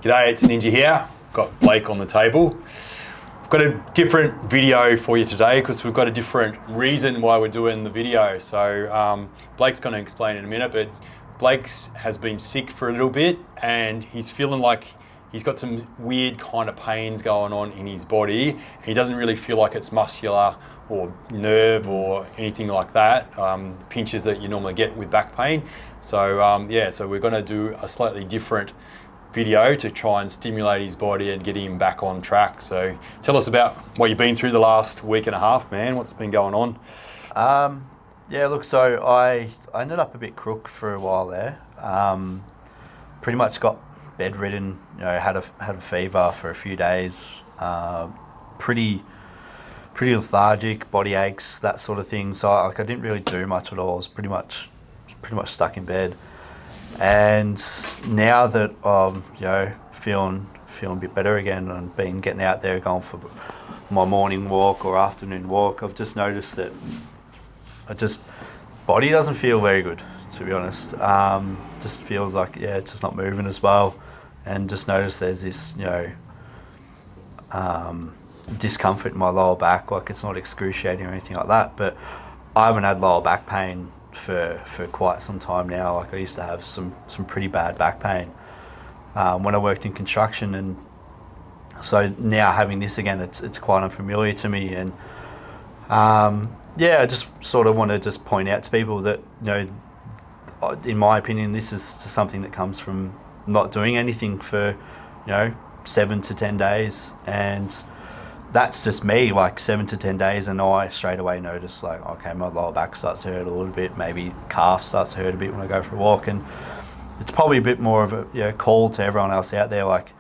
G'day, it's Ninja here. Got Blake on the table. I've got a different video for you today because we've got a different reason why we're doing the video. So Blake's going to explain in a minute, but Blake's has been sick for a little bit and he's feeling like he's got some weird kind of pains going on in his body. He doesn't really feel like it's muscular or nerve or anything like that, pinches that you normally get with back pain. So so we're going to do a slightly different video to try and stimulate his body and get him back on track. So tell us about what you've been through the last week and a half, man. What's been going on? So I ended up a bit crook for a while there. Pretty much got bedridden, had a fever for a few days, pretty lethargic, body aches, that sort of thing. So I didn't really do much at all. I was pretty much stuck in bed. And now that I'm feeling a bit better again and been getting out there, going for my morning walk or afternoon walk, I've just noticed that body doesn't feel very good, to be honest. Just feels like it's just not moving as well, and just noticed there's this discomfort in my lower back. Like, it's not excruciating or anything like that, but I haven't had lower back pain for quite some time now. Like, I used to have some pretty bad back pain when I worked in construction, and so now having this again, it's quite unfamiliar to me. And I just sort of want to just point out to people that in my opinion, this is something that comes from not doing anything for 7 to 10 days, and that's just me, like 7 to 10 days, and I straight away notice, like, okay, my lower back starts to hurt a little bit, maybe calf starts to hurt a bit when I go for a walk. And it's probably a bit more of a call to everyone else out there, like,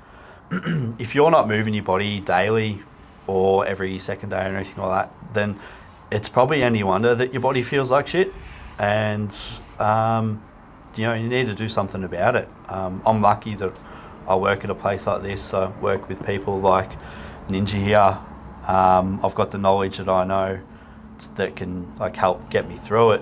if you're not moving your body daily or every second day or anything like that, then it's probably any wonder that your body feels like shit, and you need to do something about it. I'm lucky that I work at a place like this. I work with people like Ninja here. I've got the knowledge that I know that can help get me through it.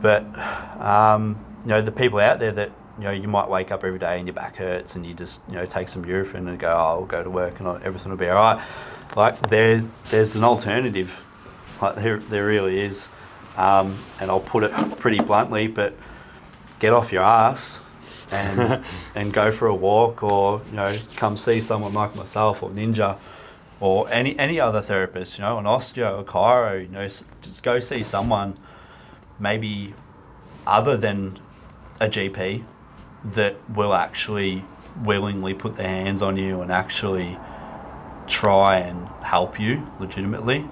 But the people out there that you might wake up every day and your back hurts and you just take some Nurofen and go, I'll go to work and everything will be all right. Like, there's an alternative. Like, there really is. And I'll put it pretty bluntly, but get off your ass and go for a walk, or come see someone like myself or Ninja or any other therapist, an osteo, a chiro, just go see someone maybe other than a GP that will actually willingly put their hands on you and actually try and help you legitimately.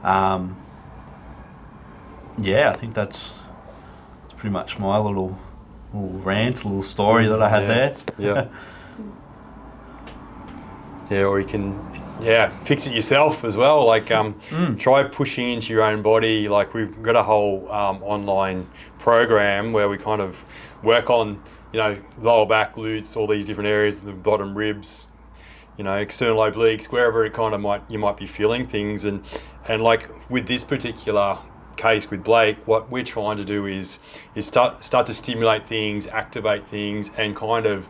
I think that's pretty much my little rant, little story that I had there. Or you can fix it yourself as well. Like, try pushing into your own body. Like, we've got a whole online program where we kind of work on lower back, glutes, all these different areas, the bottom ribs, external obliques, wherever it kind of you might be feeling things. And like with this particular case with Blake, what we're trying to do is start to stimulate things, activate things, and kind of,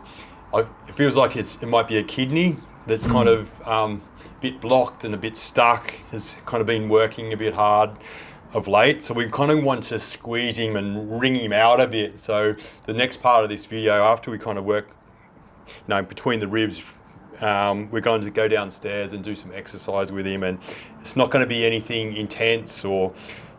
it feels like it might be a kidney that's kind of a bit blocked and a bit stuck, has kind of been working a bit hard of late. So we kind of want to squeeze him and wring him out a bit. So the next part of this video, after we kind of work between the ribs, we're going to go downstairs and do some exercise with him, and it's not going to be anything intense or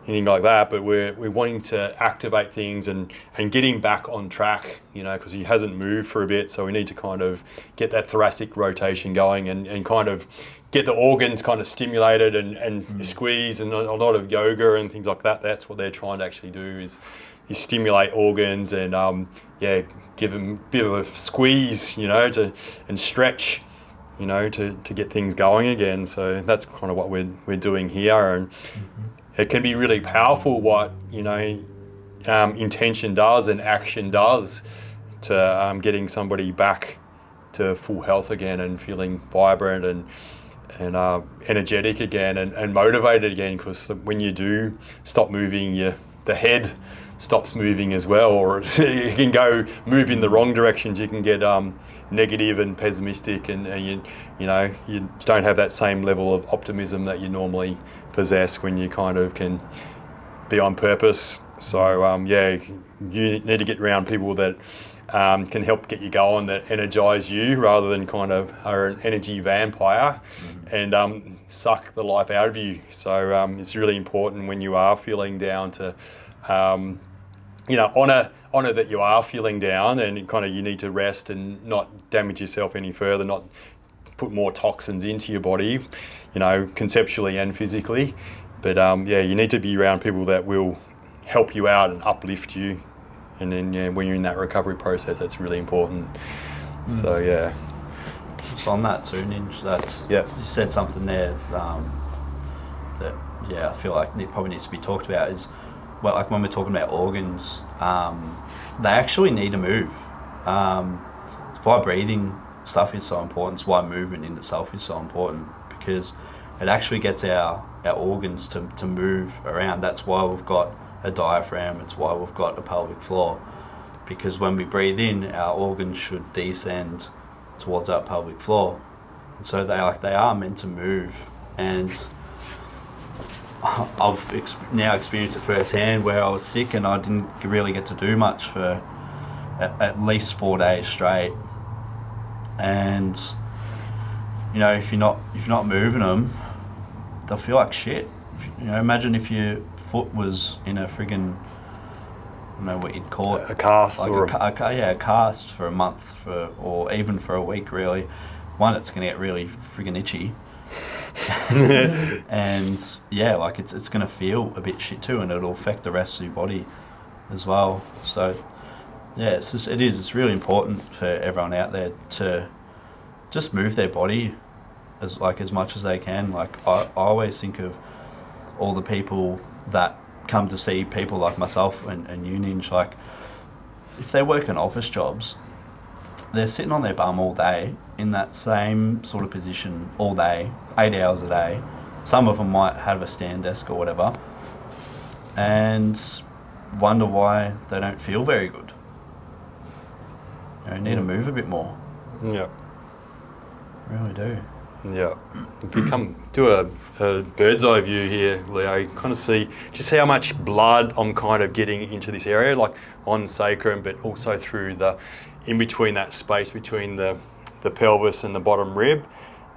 anything like that, but we're wanting to activate things and get him back on track, because he hasn't moved for a bit. So we need to kind of get that thoracic rotation going and kind of get the organs kind of stimulated and squeeze, and a lot of yoga and things like that. That's what they're trying to actually do is stimulate organs and give them a bit of a squeeze, and stretch, to get things going again. So that's kind of what we're doing here, and it can be really powerful what intention does and action does to getting somebody back to full health again and feeling vibrant and energetic again and motivated again. Because when you do stop moving, the head stops moving as well, or you can move in the wrong directions. You can get negative and pessimistic, and you know, you don't have that same level of optimism that you normally possess when you kind of can be on purpose. So yeah, you need to get around people that can help get you going, that energize you rather than kind of are an energy vampire and suck the life out of you. So it's really important when you are feeling down to you know, honor that you are feeling down, and kind of you need to rest and not damage yourself any further, not put more toxins into your body, you know, conceptually and physically. But yeah, you need to be around people that will help you out and uplift you. And then yeah, when you're in that recovery process, that's really important. So yeah. Just on that too, Ninja, that's, Yeah. you said something there that, yeah, I feel like it probably needs to be talked about is, well, like when we're talking about organs, they actually need to move. It's why breathing stuff is so important. It's why movement in itself is so important, because it actually gets our organs to move around. That's why we've got a diaphragm. It's why we've got a pelvic floor, because when we breathe in, our organs should descend towards that pelvic floor, and so they are meant to move. And I've now experienced it firsthand, where I was sick and I didn't really get to do much for at least 4 days straight. And you know, if you're not moving them, they'll feel like shit. You know, imagine if your foot was in a friggin', I don't know what you'd call it, A cast, like or a cast for a month, or even for a week. Really, one, it's going to get really friggin' itchy. And yeah, like it's going to feel a bit shit too, and it'll affect the rest of your body as well. So yeah, it's really important for everyone out there to just move their body as much as they can. Like I always think of all the people that come to see people like myself and you, Ninja, like if they work in office jobs, they're sitting on their bum all day in that same sort of position all day, 8 hours a day. Some of them might have a stand desk or whatever, and wonder why they don't feel very good. You know, need to move a bit more. yeah. Really do. Yeah, if you come do a bird's eye view here, Leo, you kind of see just how much blood I'm kind of getting into this area, like on sacrum, but also through in between that space between the pelvis and the bottom rib.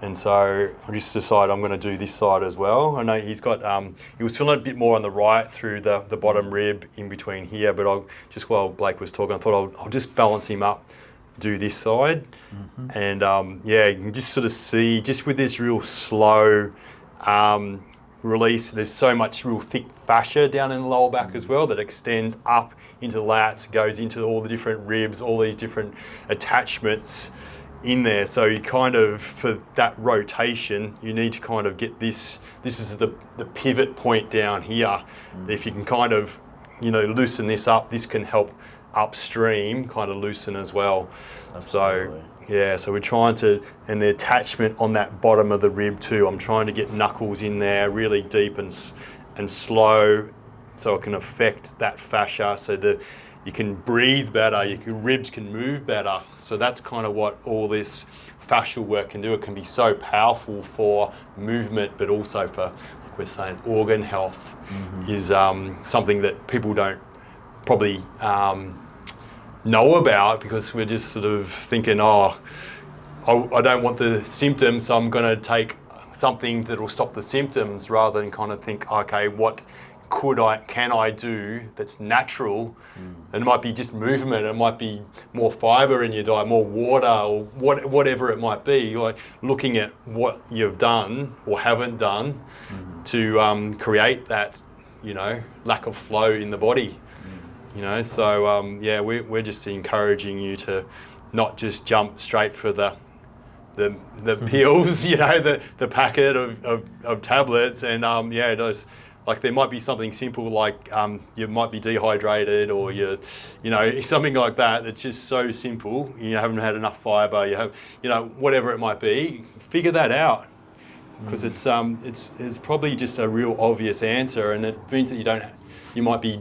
And so I just decided I'm going to do this side as well. I know he's got, he was feeling a bit more on the right through the bottom rib in between here, but just while Blake was talking, I thought I'll just balance him up, do this side. And yeah, you can just sort of see, just with this real slow release, there's so much real thick fascia down in the lower back as well that extends up into the lats, goes into all the different ribs, all these different attachments in there. So you kind of, for that rotation, you need to kind of get this is the pivot point down here. If you can kind of, you know, loosen this up, this can help upstream kind of loosen as well. Absolutely. So yeah, so we're trying to, and the attachment on that bottom of the rib too, I'm trying to get knuckles in there really deep and slow, so it can affect that fascia, so that you can breathe better, your ribs can move better. So that's kind of what all this fascial work can do. It can be so powerful for movement, but also for, like we're saying, organ health is something that people don't probably know about, because we're just sort of thinking, I don't want the symptoms, so I'm going to take something that will stop the symptoms, rather than kind of think, okay, what can I do that's natural? And it might be just movement, it might be more fibre in your diet, more water, or whatever it might be. Like looking at what you've done or haven't done to create that, you know, lack of flow in the body. You know, so yeah, we're just encouraging you to not just jump straight for the pills, you know, the packet of tablets, and yeah, those, like there might be something simple like you might be dehydrated, or you know, something like that that's just so simple. You haven't had enough fibre, you have, you know, whatever it might be. Figure that out, because it's probably just a real obvious answer, and it means that you might be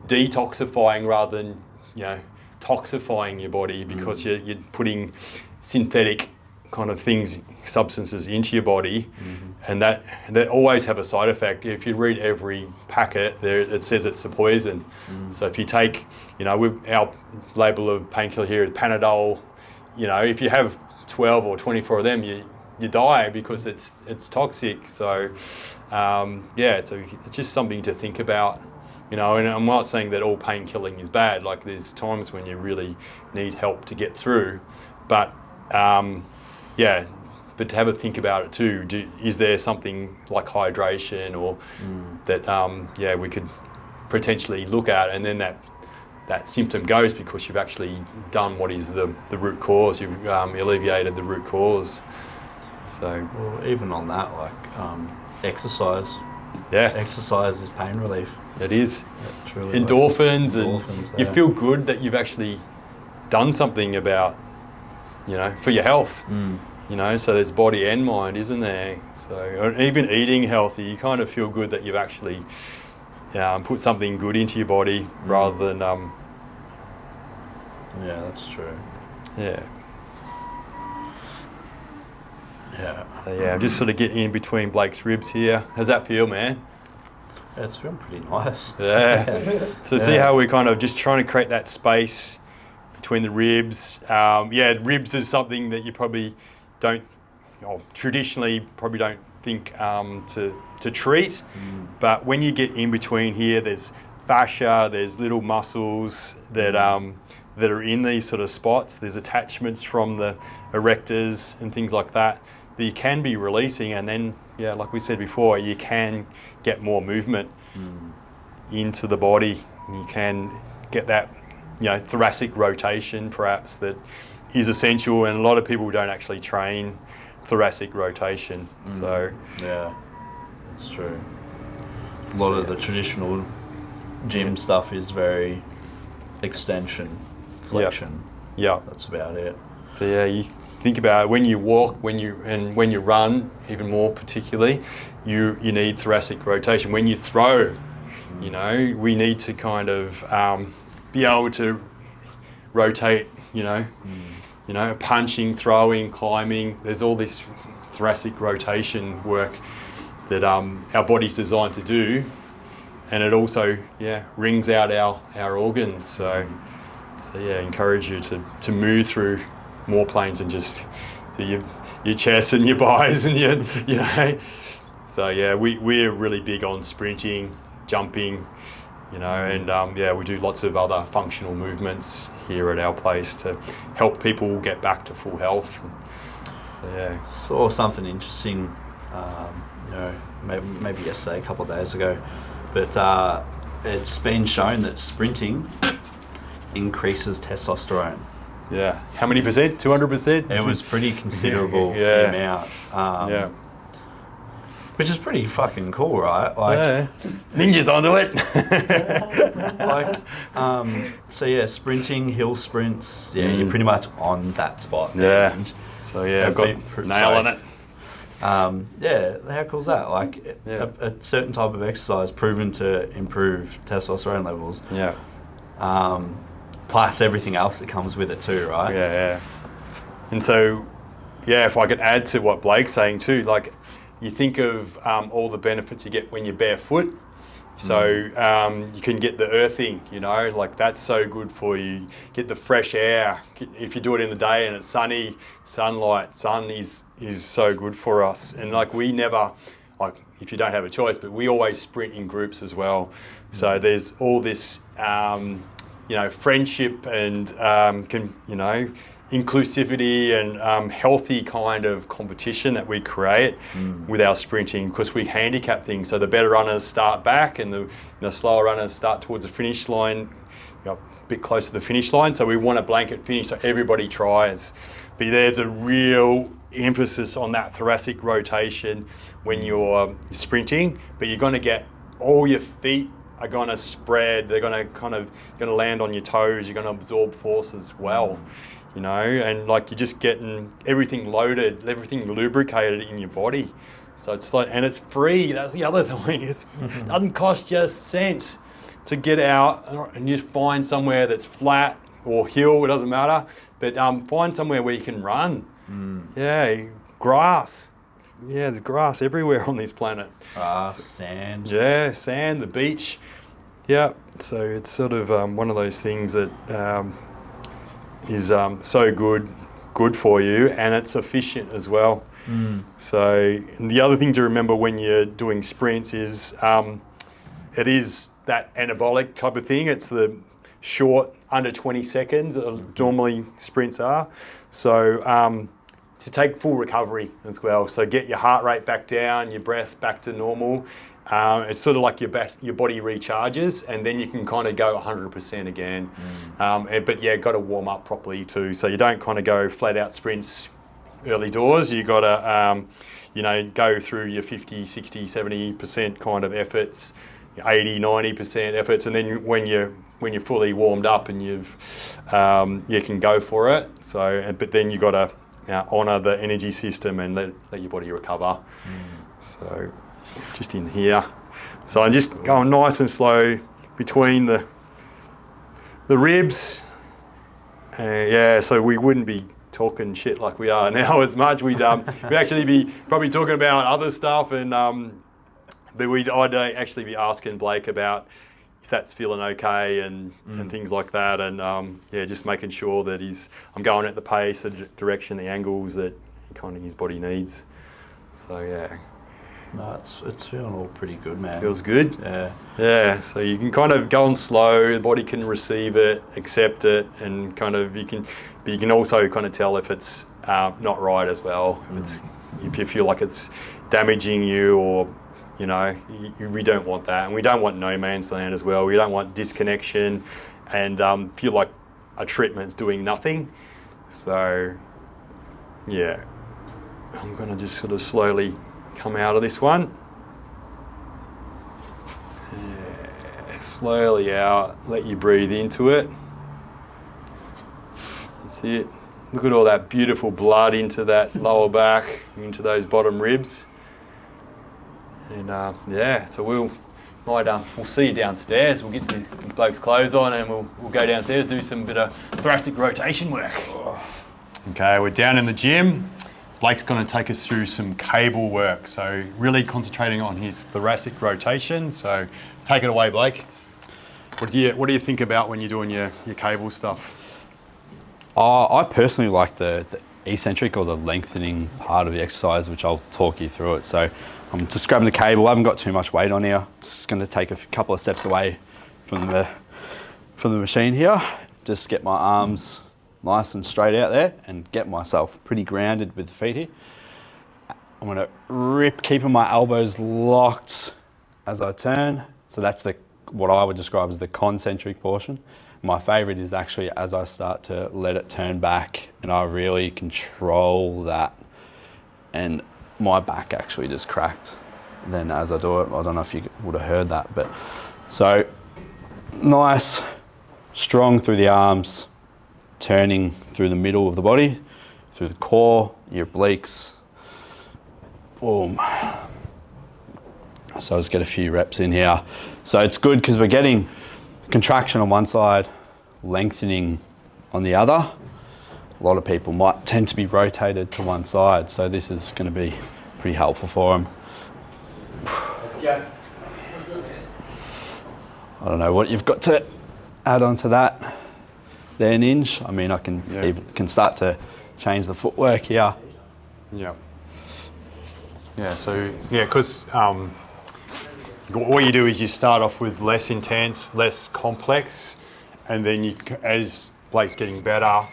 detoxifying rather than, you know, toxifying your body, because you're putting synthetic kind of things, substances into your body, and that always have a side effect. If you read every packet, there it says it's a poison. So if you take, our label of painkiller here is Panadol. If you have 12 or 24 of them, you die because it's toxic. So so it's just something to think about. And I'm not saying that all pain killing is bad. Like, there's times when you really need help to get through, but but to have a think about it too. Is there something like hydration or that we could potentially look at, and then that symptom goes because you've actually done what is the root cause. You've alleviated the root cause. So, well, even on that, like exercise. Yeah, exercise is pain relief. It is. It truly Endorphins, and you feel good that you've actually done something about, for your health. So there's body and mind, isn't there? So even eating healthy, you kind of feel good that you've actually put something good into your body rather than. Yeah, that's true. Yeah. Yeah. So I'm just sort of getting in between Blake's ribs here. How's that feel, man? Yeah, it's feeling pretty nice. Yeah. So see how we're kind of just trying to create that space between the ribs. Ribs is something that you probably traditionally probably don't think to treat. But when you get in between here, there's fascia, there's little muscles that are in these sort of spots. There's attachments from the erectors and things like that you can be releasing, and then like we said before, you can get more movement into the body. You can get that thoracic rotation perhaps that is essential, and a lot of people don't actually train thoracic rotation. So yeah, that's true. A lot of the traditional gym stuff is very extension, flexion. Yeah, that's about it. But you think about it, when you walk, when you run, even more particularly, you need thoracic rotation. When you throw, we need to kind of be able to rotate. Punching, throwing, climbing. There's all this thoracic rotation work that our body's designed to do, and it also rings out our organs. So encourage you to move through more planes than just your chest and your buys and your. So we're really big on sprinting, jumping, and we do lots of other functional movements here at our place to help people get back to full health. So saw something interesting, maybe yesterday, a couple of days ago, but it's been shown that sprinting increases testosterone. Yeah. How many percent? 200%? It was pretty considerable amount. Which is pretty fucking cool, right? Like, ninjas onto it. Sprinting, hill sprints, you're pretty much on that spot. Yeah. So I've got nailing it. How cool is that? Like a certain type of exercise proven to improve testosterone levels. Yeah. Plus everything else that comes with it too, right? Yeah. And so, if I could add to what Blake's saying too, like you think of all the benefits you get when you're barefoot. So you can get the earthing, like that's so good for you. Get the fresh air. If you do it in the day and it's sunny, sun is so good for us. And like we never, like if you don't have a choice, but we always sprint in groups as well. So there's all this, friendship and, inclusivity and healthy kind of competition that we create with our sprinting, because we handicap things. So the better runners start back and the slower runners start towards the finish line, a bit close to the finish line. So we want a blanket finish so everybody tries. But there's a real emphasis on that thoracic rotation when you're sprinting, but you're going to get all your feet are going to spread. They're going to land on your toes. You're going to absorb force as well. And like you're just getting everything loaded, everything lubricated in your body. So it's like, and it's free. That's the other thing. It doesn't cost you a cent to get out and just find somewhere that's flat or hill. It doesn't matter. but find somewhere where you can run. Yeah, grass. Yeah, there's grass everywhere on this planet. Sand. Yeah, sand, the beach. Yeah, so it's sort of one of those things that is so good for you, and it's efficient as well. So the other thing to remember when you're doing sprints is it is that anabolic type of thing. It's the short, under 20 seconds, normally sprints are. So to take full recovery as well. So get your heart rate back down, your breath back to normal. It's sort of like your body recharges, and then you can kind of go 100% again. But yeah, got to warm up properly too. So you don't kind of go flat out sprints early doors. You got to, go through your 50, 60, 70% kind of efforts, 80, 90% efforts, and then when you're fully warmed up and you can go for it. So, but then you got to honour the energy system and let your body recover. So just in here. So I'm just going nice and slow between the ribs. So we wouldn't be talking shit like we are now as much. We'd actually be probably talking about other stuff, and but I'd actually be asking Blake about if that's feeling okay and things like that, and just making sure that I'm going at the pace, the direction, the angles that his body needs. So yeah. No, it's feeling all pretty good, man. Feels good? Yeah. Yeah, so you can kind of go on slow, the body can receive it, accept it, and you can also kind of tell if it's not right as well. If you feel like it's damaging you, or we don't want that, and we don't want no man's land as well. We don't want disconnection and feel like a treatment's doing nothing. So yeah, I'm gonna just sort of slowly come out of this one. Yeah, slowly out, let you breathe into it. That's it. Look at all that beautiful blood into that lower back, into those bottom ribs. And so we'll see you downstairs. We'll get the bloke's clothes on, and we'll go downstairs, do some bit of thoracic rotation work. Okay, we're down in the gym. Blake's going to take us through some cable work, so really concentrating on his thoracic rotation. So take it away, Blake. What do you think about when you're doing your cable stuff? I personally like the eccentric, or the lengthening part of the exercise, which I'll talk you through it. So I'm just grabbing the cable. I haven't got too much weight on here. Just going to take a couple of steps away from the machine here. Just get my arms nice and straight out there and get myself pretty grounded with the feet here. I'm going to keeping my elbows locked as I turn. So that's what I would describe as the concentric portion. My favourite is actually as I start to let it turn back, and I really control that, and my back actually just cracked. And then as I do it, I don't know if you would have heard that, but so nice, strong through the arms, turning through the middle of the body, through the core, your obliques. Boom. So let's get a few reps in here. So it's good because we're getting contraction on one side, lengthening on the other. A lot of people might tend to be rotated to one side, so this is going to be pretty helpful for them. I don't know what you've got to add on to that there, Ninja. I mean, I can start to change the footwork here. Yeah. Yeah, so, because what you do is you start off with less intense, less complex, and then as Blake's getting better,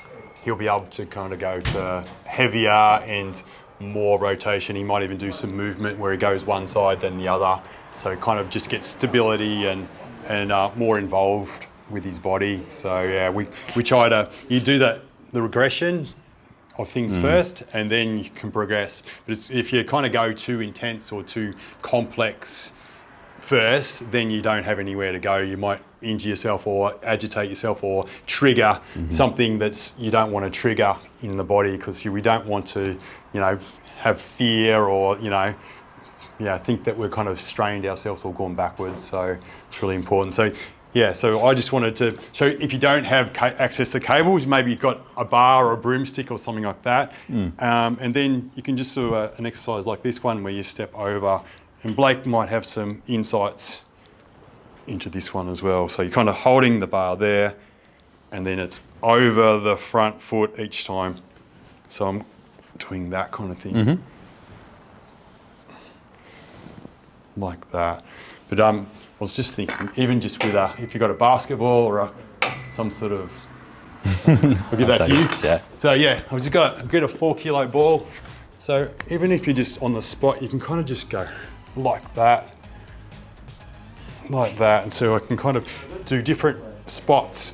he'll be able to kind of go to heavier and more rotation. He might even do some movement where he goes one side then the other. So kind of just gets stability and more involved with his body. So yeah, we try to, you do the regression of things first, and then you can progress. But if you kind of go too intense or too complex first, then you don't have anywhere to go. You might injure yourself or agitate yourself or trigger something that's you don't want to trigger in the body, because we don't want to, have fear or, think that we're kind of strained ourselves or gone backwards. So it's really important. So Yeah, so I just wanted to show, if you don't have access to cables, maybe you've got a bar or a broomstick or something like that. And then you can just do an exercise like this one where you step over, and Blake might have some insights into this one as well. So you're kind of holding the bar there, and then it's over the front foot each time. So I'm doing that kind of thing. Like that. But I was just thinking, even just with if you've got a basketball or some sort of, I'll give that to you. Yeah. So yeah, I've just got a 4 kilo ball. So even if you're just on the spot, you can kind of just go like that. And so I can kind of do different spots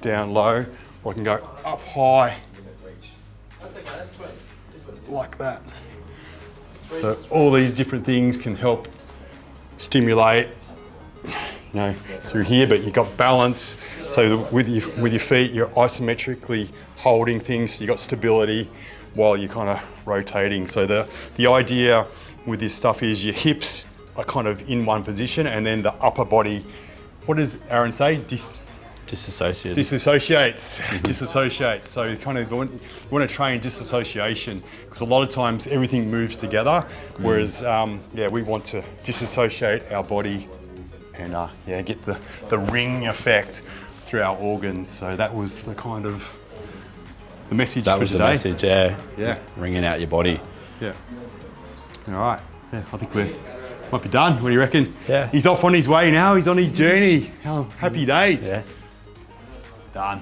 down low, or I can go up high, like that. So all these different things can help stimulate, through here, but you've got balance. So with your feet, you're isometrically holding things, so you've got stability while you're kind of rotating. So the idea with this stuff is your hips are kind of in one position, and then the upper body, what does Aaron say? Disassociates. Disassociates. So you kind of want to train disassociation, because a lot of times everything moves together, whereas we want to disassociate our body and get the ring effect through our organs. So that was the kind of the message for today. That was the message, yeah. Yeah. Ringing out your body. Yeah. All right. Yeah, I think we might be done. What do you reckon? Yeah. He's off on his way now. He's on his journey. Happy days. Yeah. Done.